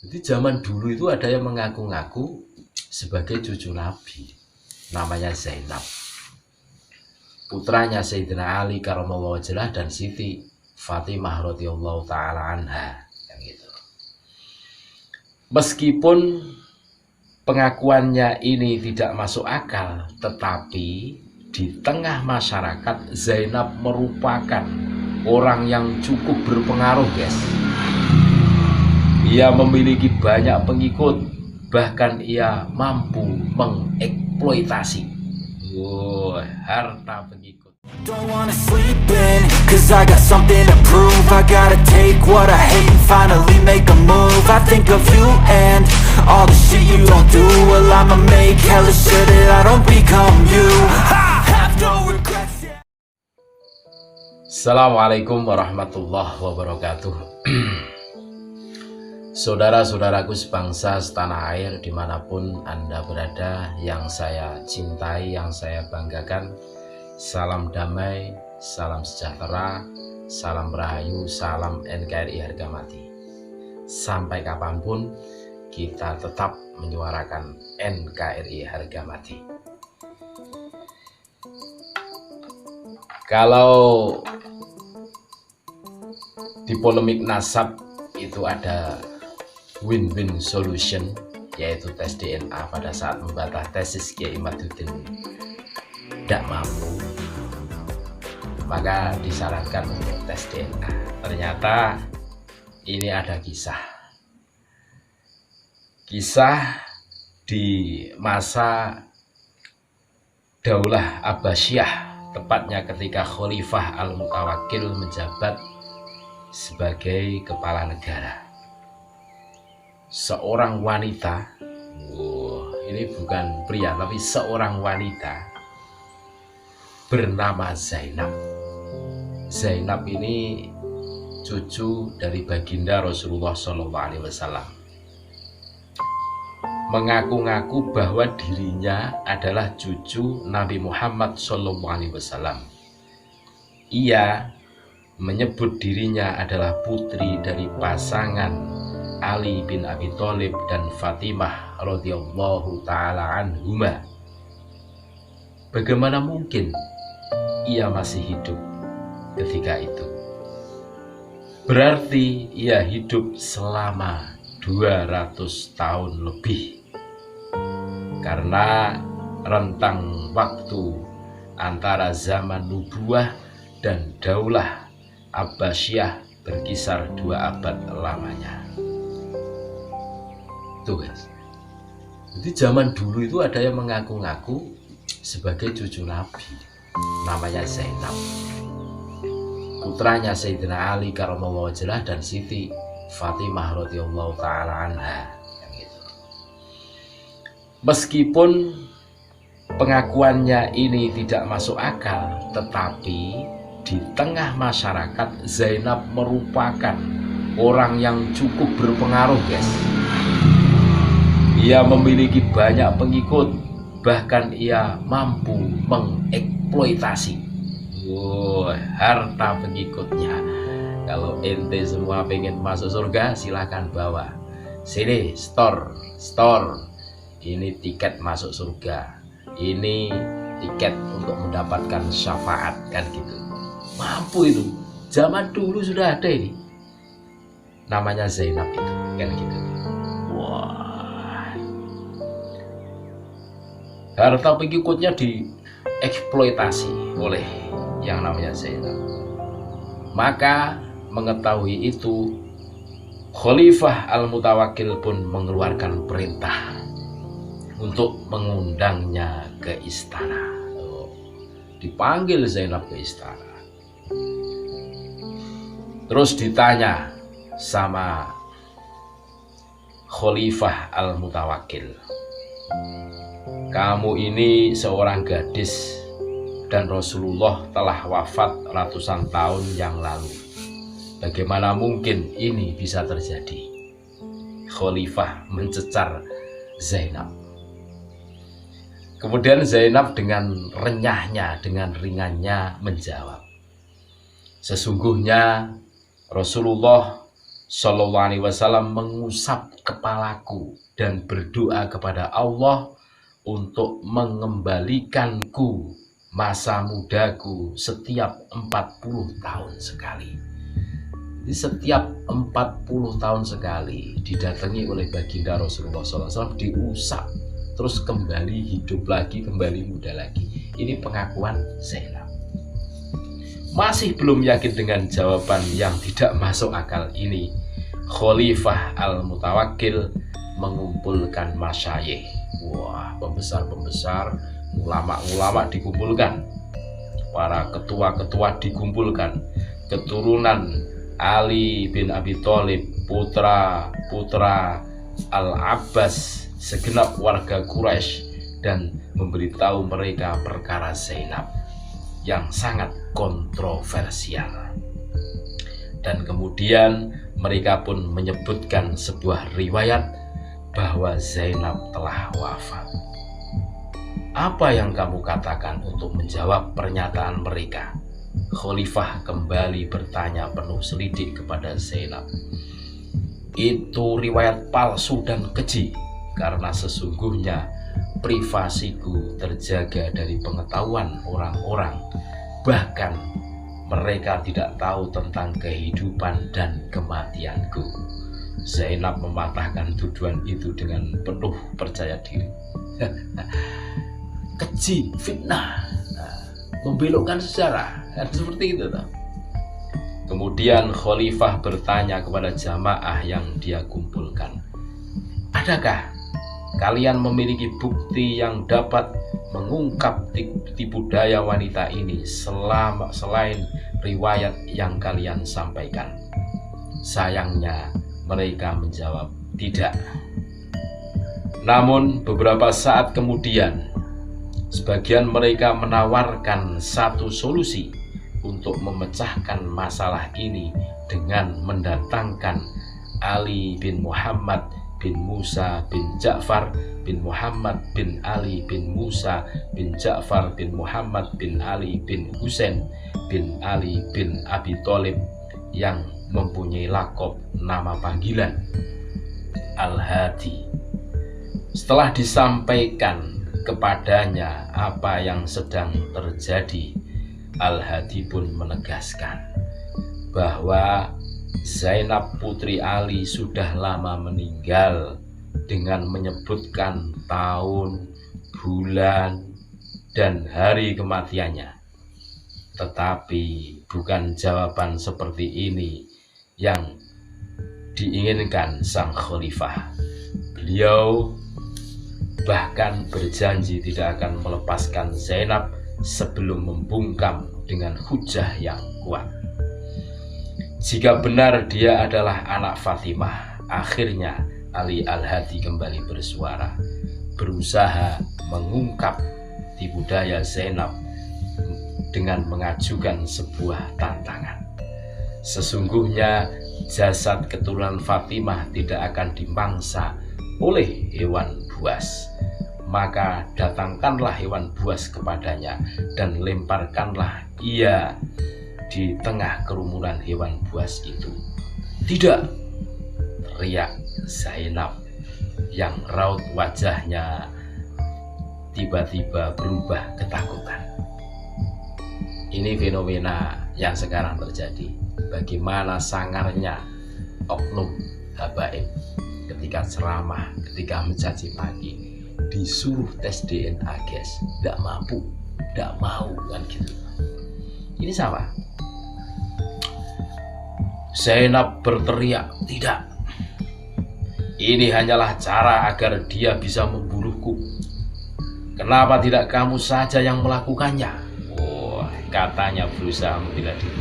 Jadi zaman dulu itu ada yang mengaku-ngaku sebagai cucu Nabi, namanya Zainab, putranya Sayyidina Ali karramallahu wajhah dan Siti Fatimah radhiyallahu taala anha, yang itu. Meskipun pengakuannya ini tidak masuk akal, tetapi di tengah masyarakat Zainab merupakan orang yang cukup berpengaruh, guys. Ia memiliki banyak pengikut, bahkan ia mampu mengeksploitasi harta pengikut. Don't wanna sleep in, cause I got something to prove. I gotta take what I hate and finally make a move. I think of you and all the shit you don't do. Well, I'ma make hella sure that I don't become you. I have no regrets, yeah. Assalamualaikum warahmatullahi wabarakatuh. Saudara-saudaraku sebangsa setanah air dimanapun Anda berada, yang saya cintai, yang saya banggakan, salam damai, salam sejahtera, salam rahayu, salam NKRI harga mati. Sampai kapanpun kita tetap menyuarakan NKRI harga mati. Kalau di polemik nasab itu ada win-win solution, yaitu tes DNA pada saat membantah tesis Kiai Imaduddin tidak mampu, maka disarankan untuk tes DNA. Ternyata ini ada kisah di masa Daulah Abbasiyah, tepatnya ketika Khalifah Al-Mutawakkil menjabat sebagai kepala negara. Seorang wanita, ini bukan pria tapi seorang wanita bernama Zainab. Zainab ini cucu dari baginda Rasulullah SAW. Mengaku-ngaku bahwa dirinya adalah cucu Nabi Muhammad SAW. Ia menyebut dirinya adalah putri dari pasangan Ali bin Abi Thalib dan Fatimah radhiyallahu taala anhuma. Bagaimana mungkin ia masih hidup ketika itu? Berarti ia hidup selama 200 tahun lebih, karena rentang waktu antara zaman nubuah dan Daulah Abbasiyah berkisar 2 abad lamanya. Tuh guys, jadi zaman dulu itu ada yang mengaku-ngaku sebagai cucu Nabi, namanya Zainab, putranya Sayyidina Ali karramallahu wajhah dan Siti Fatimah radhiyallahu taala anha, yang itu. Meskipun pengakuannya ini tidak masuk akal, tetapi di tengah masyarakat Zainab merupakan orang yang cukup berpengaruh, guys. Ia memiliki banyak pengikut, bahkan ia mampu mengeksploitasi harta pengikutnya. Kalau ente semua pengen masuk surga, silahkan bawa sini, store. Ini tiket masuk surga, ini tiket untuk mendapatkan syafaat, kan gitu. Mampu itu, zaman dulu sudah ada ini, namanya Zainab itu, kan gitu. Wah, harta pengikutnya dieksploitasi oleh yang namanya Zainab. Maka mengetahui itu, Khalifah Al-Mutawakkil pun mengeluarkan perintah untuk mengundangnya ke istana. Dipanggil Zainab ke istana, terus ditanya sama Khalifah Al-Mutawakkil, kamu ini seorang gadis dan Rasulullah telah wafat ratusan tahun yang lalu. Bagaimana mungkin ini bisa terjadi? Khalifah mencecar Zainab. Kemudian Zainab dengan renyahnya, dengan ringannya menjawab, sesungguhnya Rasulullah Sallallahu alaihi wasallam mengusap kepalaku dan berdoa kepada Allah untuk mengembalikanku masa mudaku setiap 40 tahun sekali. Jadi setiap 40 tahun sekali didatangi oleh baginda Rasulullah SAW, diusap, terus kembali hidup lagi, kembali muda lagi. Ini pengakuan Zainab. Masih belum yakin dengan jawaban yang tidak masuk akal ini, Khalifah Al-Mutawakkil mengumpulkan masyayikh. Wah, pembesar-pembesar, ulama-ulama dikumpulkan, para ketua-ketua dikumpulkan, keturunan Ali bin Abi Thalib, putra Al-Abbas, segenap warga Quraisy, dan memberitahu mereka perkara Zainab yang sangat kontroversial. Dan kemudian mereka pun menyebutkan sebuah riwayat bahwa Zainab telah wafat. Apa yang kamu katakan untuk menjawab pernyataan mereka? Khalifah kembali bertanya penuh selidik kepada Zainab. Itu riwayat palsu dan keji, karena sesungguhnya privasiku terjaga dari pengetahuan orang-orang. Bahkan mereka tidak tahu tentang kehidupan dan kematianku. Zainab mematahkan tuduhan itu dengan penuh percaya diri. Keji, fitnah, membelokkan sejarah, seperti itu. Kemudian Khalifah bertanya kepada jamaah yang dia kumpulkan, adakah kalian memiliki bukti yang dapat mengungkap tipu daya wanita ini selain riwayat yang kalian sampaikan? Sayangnya mereka menjawab tidak. Namun beberapa saat kemudian, sebagian mereka menawarkan satu solusi untuk memecahkan masalah ini dengan mendatangkan Ali bin Muhammad bin Musa bin Ja'far bin Muhammad bin Ali bin Musa bin Ja'far bin Muhammad bin Ali bin Husain bin Ali bin Abi Thalib yang mempunyai lakop nama panggilan Al-Hadi. Setelah disampaikan kepadanya apa yang sedang terjadi, Al-Hadi pun menegaskan bahwa Zainab putri Ali sudah lama meninggal dengan menyebutkan tahun, bulan, dan hari kematiannya. Tetapi bukan jawaban seperti ini yang diinginkan sang khalifah. Beliau bahkan berjanji tidak akan melepaskan Zainab sebelum membungkam dengan hujah yang kuat. Jika benar dia adalah anak Fatimah, akhirnya Ali Al-Hadi kembali bersuara, berusaha mengungkap tipu daya Zainab dengan mengajukan sebuah tantangan. Sesungguhnya jasad keturunan Fatimah tidak akan dimangsa oleh hewan buas. Maka datangkanlah hewan buas kepadanya dan lemparkanlah ia di tengah kerumunan hewan buas itu. Tidak, teriak Zainab yang raut wajahnya tiba-tiba berubah ketakutan. Ini fenomena yang sekarang terjadi. Bagaimana sangarnya oknum habaib ketika ceramah, ketika mencaci maki, disuruh tes DNA, guys, tidak mampu, tidak mau, kan gitu. Ini sama. Zainab berteriak, tidak, ini hanyalah cara agar dia bisa membunuhku. Kenapa tidak kamu saja yang melakukannya? Wah, katanya berusaha membela diri.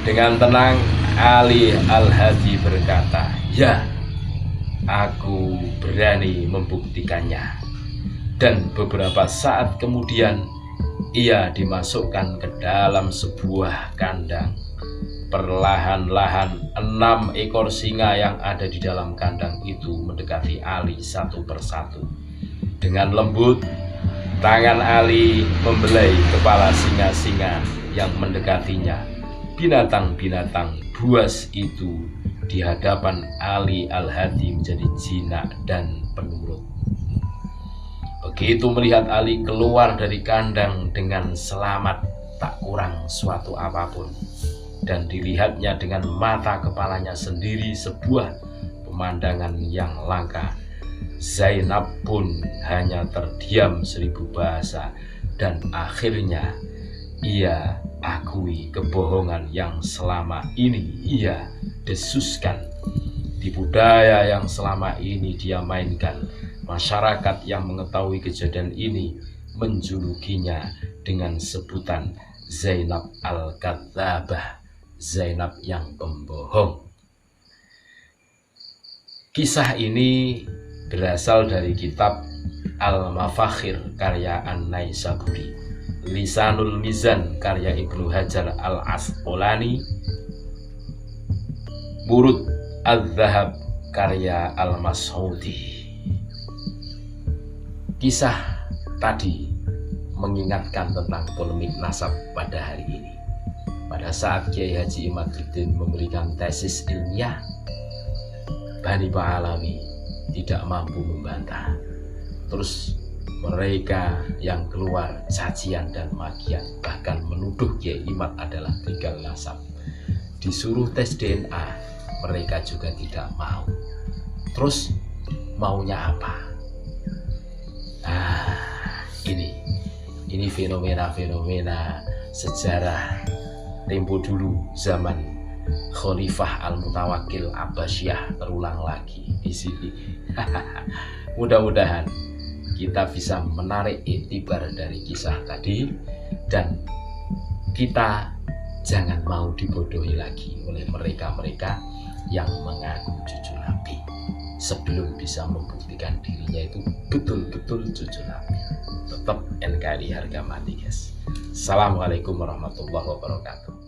Dengan tenang Ali Al-Hadi berkata, ya, aku berani membuktikannya. Dan beberapa saat kemudian ia dimasukkan ke dalam sebuah kandang. Perlahan-lahan 6 ekor singa yang ada di dalam kandang itu mendekati Ali satu persatu. Dengan lembut, tangan Ali membelai kepala singa-singa yang mendekatinya. Binatang-binatang buas itu di hadapan Ali Al-Hadi menjadi jinak dan penurut. Begitu melihat Ali keluar dari kandang dengan selamat, tak kurang suatu apapun, dan dilihatnya dengan mata kepalanya sendiri sebuah pemandangan yang langka, Zainab pun hanya terdiam 1000 bahasa, dan akhirnya ia akui kebohongan yang selama ini ia desuskan. Di budaya yang selama ini dia mainkan, masyarakat yang mengetahui kejadian ini menjulukinya dengan sebutan Zainab Al-Kadzabah, Zainab yang pembohong. Kisah ini berasal dari kitab Al-Mafakhir karya An-Naisaburi, Lisanul Mizan karya Ibnu Hajar Al-Asqalani, Burud Al-Zahab karya Al-Mas'udi. Kisah tadi mengingatkan tentang polemik nasab pada hari ini. Pada saat Kiai Haji Imaduddin memberikan tesis ilmiah, Bani Pahlawi tidak mampu membantah. Terus mereka yang keluar cacian dan makian, bahkan menuduh Kiai Imad adalah begal nasab. Disuruh tes DNA, mereka juga tidak mau. Terus maunya apa? Ini fenomena-fenomena sejarah tempo dulu, zaman Khalifah Al-Mutawakkil Abbasiyah terulang lagi di sini. Mudah-mudahan kita bisa menarik iktibar dari kisah tadi, dan kita jangan mau dibodohi lagi oleh mereka-mereka yang mengaku cucu Nabi sebelum bisa membuktikan dirinya itu betul-betul cucu Nabi. Tetap NKRI harga mati, guys. Assalamualaikum warahmatullahi wabarakatuh.